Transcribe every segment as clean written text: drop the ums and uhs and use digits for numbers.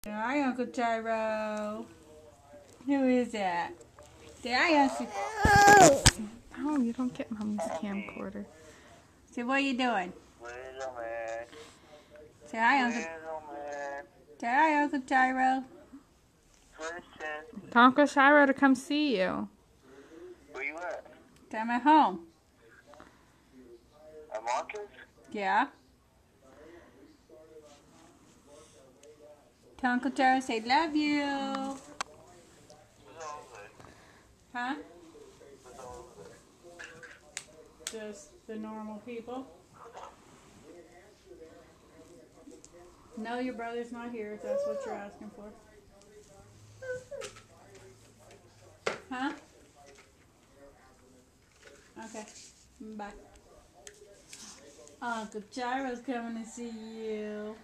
Hi, Uncle Tyro. Who is that? Say hi, Uncle. Oh, you don't get Mommy's camcorder. Say, what are you doing? Say hi, Uncle. Say hi, Uncle Tyro. Tell Uncle Shiro to come see you. Where you at? I'm at home. At Marcus? Yeah. Tell Uncle Tyro, say love you. Huh? Just the normal people. No, your brother's not here if that's what you're asking for. Huh? Okay. Bye. Uncle Gyro's coming to see you.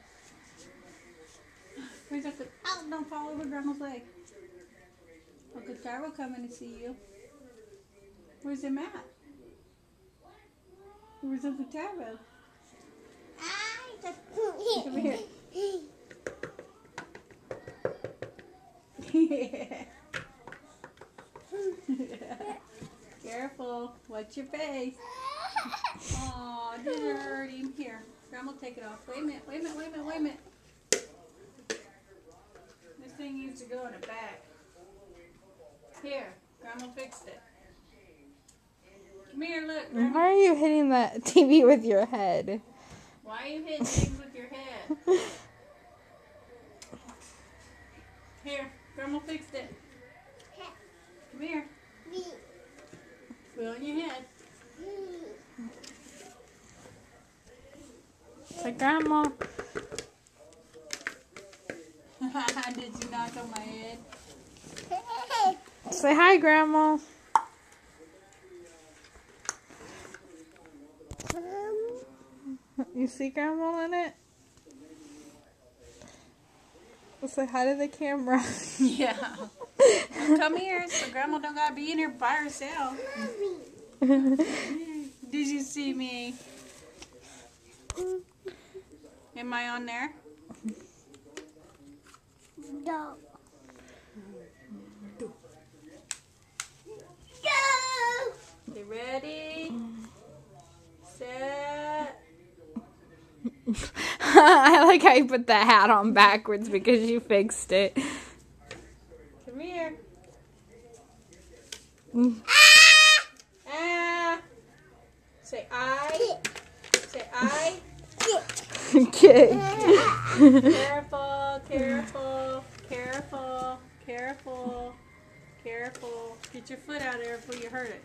Where's Uncle? Oh, don't fall over Grandma's leg. Uncle Gyro coming to see you. Where's him at? Where's Uncle Gyro? Come here. Careful. Watch your face. Oh, did it hurt him? Here. Grandma, take it off. Wait a minute. Wait a minute. Wait a minute. Wait a minute. This thing needs to go in the back. Here. Grandma fixed it. Come here, look. Grandma. Why are you hitting that TV with your head? Why are you hitting things with your head? Here. Grandma fixed it. Come here. Put it on your head. Say, Grandma. Did you knock on my head? Say hi, Grandma. You see Grandma in it? Say hi to the camera. Yeah. Come here so Grandma don't gotta be in here by herself. Did you see me? Am I on there? No. You ready? Set. I like how you put the hat on backwards because you fixed it. Come here. Mm. Ah. Say I. Say I. Okay. Careful, careful, careful, careful, careful. Get your foot out of there before you hurt it.